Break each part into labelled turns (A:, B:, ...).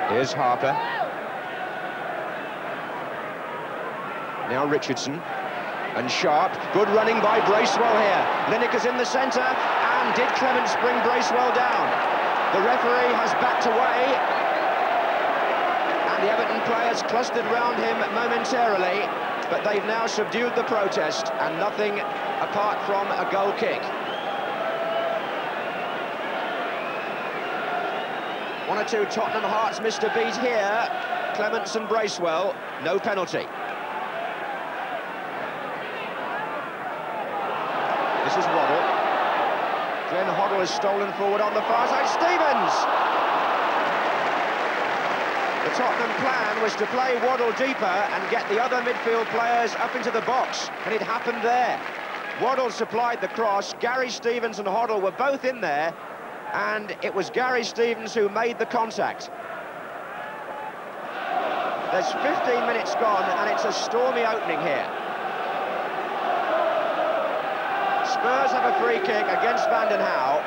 A: Here's Harper. Now Richardson. And Sharp. Good running by Bracewell here. Lineker's in the centre. And did Clements bring Bracewell down? The referee has backed away. And the Everton players clustered round him momentarily. But they've now subdued the protest. And nothing apart from a goal kick. One or two Tottenham hearts missed a beat here. Clements and Bracewell, no penalty. This is Waddle. Glenn Hoddle is stolen forward on the far side. Stevens! The Tottenham plan was to play Waddle deeper and get the other midfield players up into the box, and it happened there. Waddle supplied the cross. Gary Stevens and Hoddle were both in there, and it was Gary Stevens who made the contact. There's 15 minutes gone, and it's a stormy opening here. Spurs have a free kick against Van den Hauwe.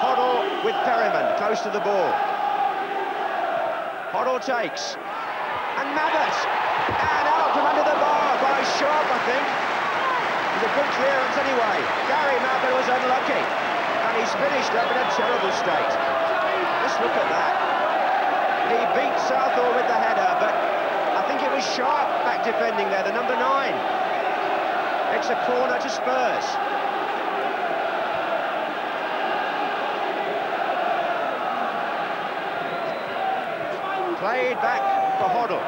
A: Hoddle with Perryman close to the ball. Hoddle takes. And Mabbott! And out from under the bar by Sharp, I think. It was a good clearance anyway. Gary Mabbott was unlucky. And he's finished up in a terrible state. Just look at that. He beat Southall with the header, but I think it was Sharp back defending there, the number 9. It's a corner to Spurs. Played back for Hoddle.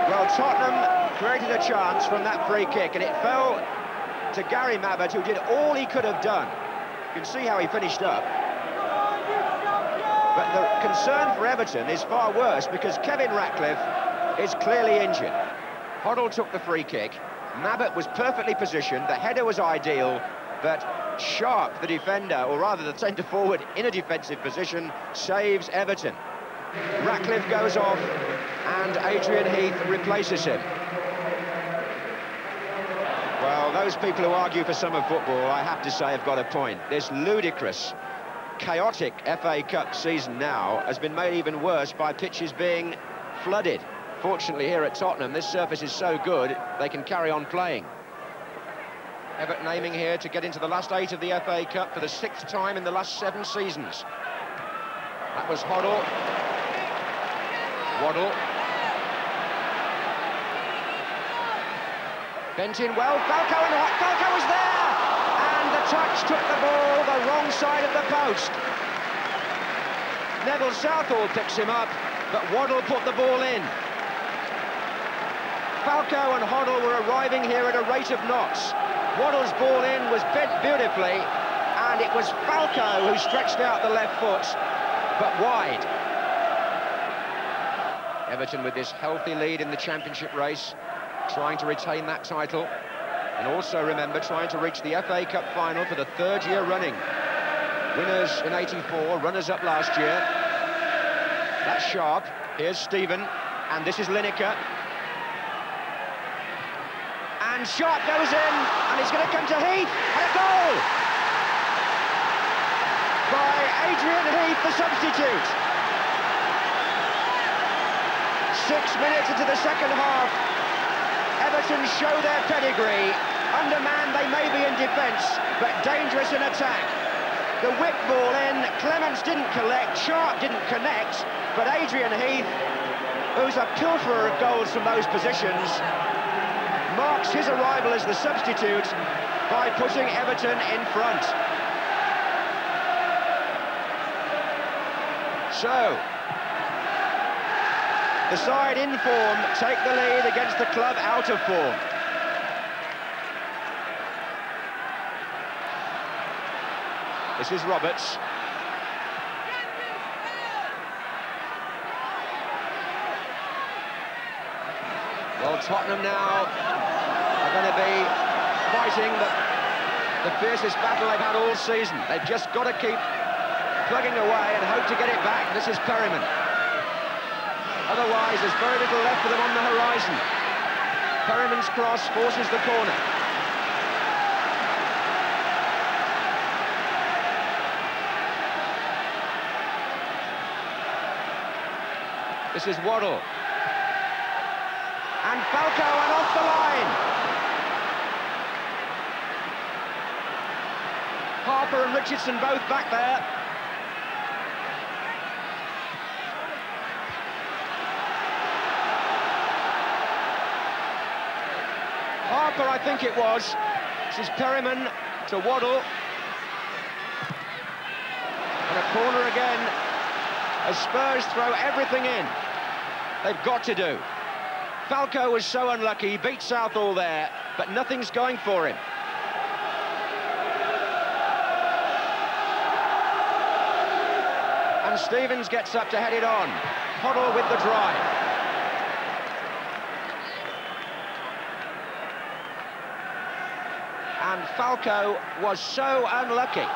A: Well, Tottenham created a chance from that free kick, and it fell to Gary Mabbott, who did all he could have done. You can see how he finished up. But the concern for Everton is far worse, because Kevin Ratcliffe is clearly injured. Hoddle took the free kick. Mabbott was perfectly positioned. The header was ideal, but Sharp, the defender, or rather the centre-forward in a defensive position, saves Everton. Ratcliffe goes off, and Adrian Heath replaces him. Well, those people who argue for summer football, I have to say, have got a point. This ludicrous, chaotic FA Cup season now has been made even worse by pitches being flooded. Fortunately, here at Tottenham, this surface is so good, they can carry on playing. Everton aiming here to get into the last 8 of the FA Cup for the 6th time in the last 7 seasons. That was Hoddle. Waddle. Bent in well. Falco was there! And the touch took the ball the wrong side of the post. Neville Southall picks him up, but Waddle put the ball in. Falco and Hoddle were arriving here at a rate of knots. Waddle's ball in was bent beautifully, and it was Falco who stretched out the left foot, but wide. Everton with this healthy lead in the championship race, trying to retain that title, and also, remember, trying to reach the FA Cup final for the 3rd year running. Winners in '84, runners-up last year. That's Sharp. Here's Stephen, and this is Lineker. And Sharp goes in, and it's going to come to Heath, and a goal! By Adrian Heath, the substitute. 6 minutes into the second half, Everton show their pedigree. Undermanned they may be in defence, but dangerous in attack. The whip ball in, Clements didn't collect, Sharp didn't connect, but Adrian Heath, who's a pilferer of goals from those positions, marks his arrival as the substitute by putting Everton in front. So, the side in form take the lead against the club out of form. This is Roberts. Well, Tottenham now are going to be fighting the fiercest battle they've had all season. They've just got to keep plugging away and hope to get it back. This is Perryman. Otherwise, there's very little left for them on the horizon. Perryman's cross forces the corner. This is Waddle. And Falco and off the line. Harper and Richardson both back there. Harper, I think it was. This is Perryman to Waddle. And a corner again, as Spurs throw everything in. They've got to do. Falco was so unlucky, he beat Southall there, but nothing's going for him. And Stevens gets up to head it on. Hoddle with the drive. And Falco was so unlucky.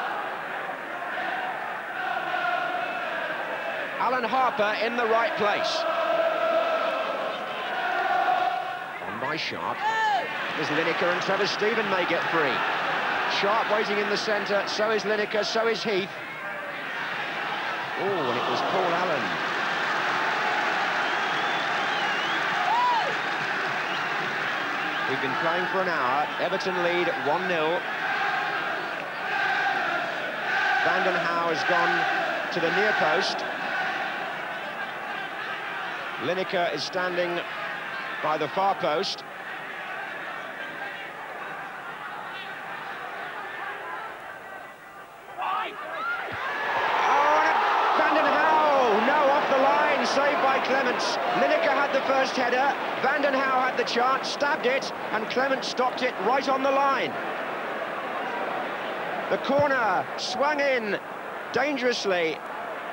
A: Alan Harper in the right place. On by Sharp. There's Lineker and Trevor Stephen may get free. Sharp waiting in the centre, so is Lineker, so is Heath. Oh, and it was Paul Allen. We've been playing for an hour. Everton lead 1-0. Vanden Hauwe has gone to the near post. Lineker is standing by the far post. Saved by Clements. Lineker had the first header, Vanden Hauwe had the chance, stabbed it, and Clements stopped it right on the line. The corner swung in dangerously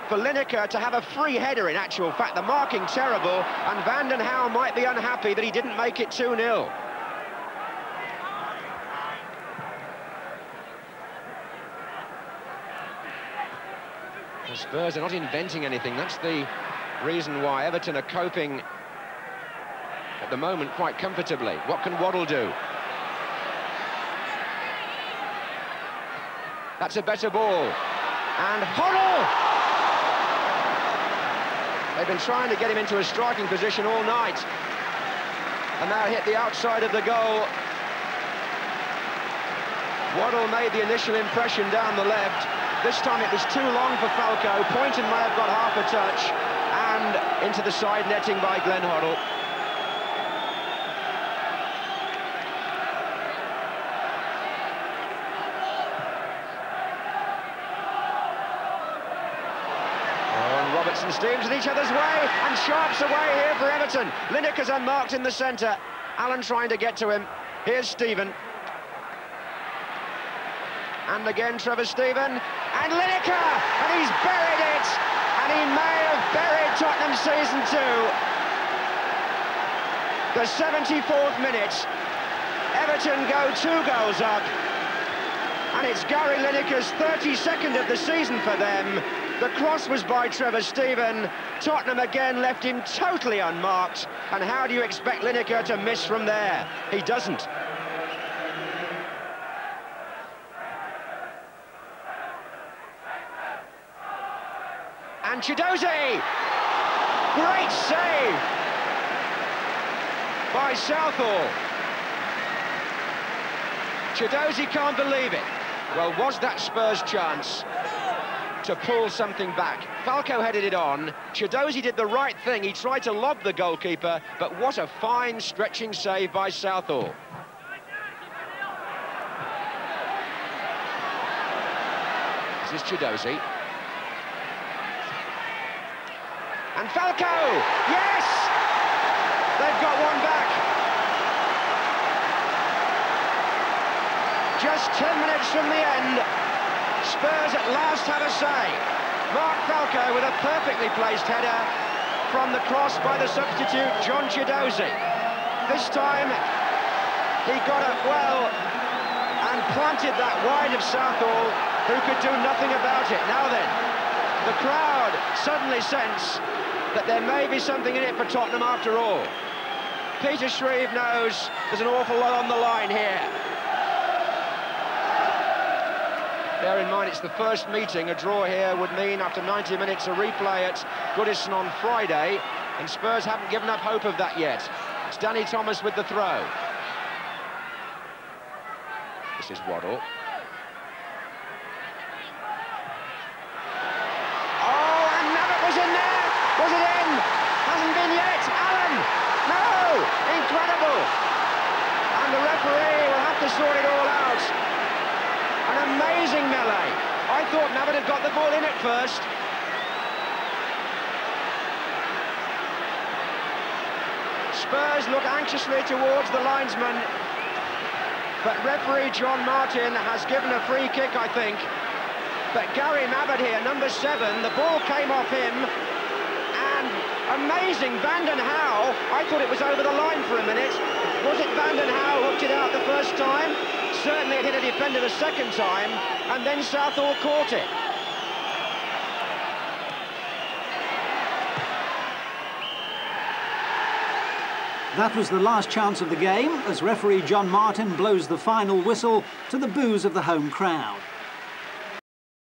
A: for Lineker to have a free header in actual fact. The marking terrible, and Vanden Hauwe might be unhappy that he didn't make it 2-0. The Spurs are not inventing anything, that's the reason why Everton are coping at the moment quite comfortably. What can Waddle do? That's a better ball. And Hoddle! They've been trying to get him into a striking position all night. And now hit the outside of the goal. Waddle made the initial impression down the left. This time it was too long for Falco. Poynton may have got half a touch. And into the side netting by Glenn Hoddle. Oh, and Robertson Stevens in each other's way, and Sharp's away here for Everton. Lineker's unmarked in the centre. Allen trying to get to him. Here's Stephen. And again Trevor Stephen, and Lineker, and he's buried it! And he may have buried Tottenham season 2. The 74th minute. Everton go 2 goals up. And it's Gary Lineker's 32nd of the season for them. The cross was by Trevor Stephen. Tottenham again left him totally unmarked. And how do you expect Lineker to miss from there? He doesn't. And Chidozie! Great save by Southall. Chidozie can't believe it. Well, was that Spurs' chance to pull something back? Falco headed it on. Chidozie did the right thing. He tried to lob the goalkeeper, but what a fine stretching save by Southall. This is Chidozie. And Falco, yes! They've got one back. Just 10 minutes from the end, Spurs at last have a say. Mark Falco with a perfectly placed header from the cross by the substitute, John Chidozie. This time, he got it well and planted that wide of Southall, who could do nothing about it. Now then, the crowd suddenly sense that there may be something in it for Tottenham after all. Peter Shreve knows there's an awful lot on the line here. Bear in mind, it's the first meeting. A draw here would mean, after 90 minutes, a replay at Goodison on Friday. And Spurs haven't given up hope of that yet. It's Danny Thomas with the throw. This is Waddle. Oh, and Nabbit was in there! Was it in? Hasn't been yet! Allen! No! Incredible! And the referee will have to sort it all out. An amazing melee. I thought Nabbit had got the ball in at first. Spurs look anxiously towards the linesman, but referee John Martin has given a free kick, I think. But Gary Mabbott here, number 7, the ball came off him, and amazing, Vanden Hauwe, I thought it was over the line for a minute. Was it Vanden Hauwe who hooked it out the first time? Certainly it hit a defender the second time, and then Southall caught it.
B: That was the last chance of the game as referee John Martin blows the final whistle to the boos of the home crowd.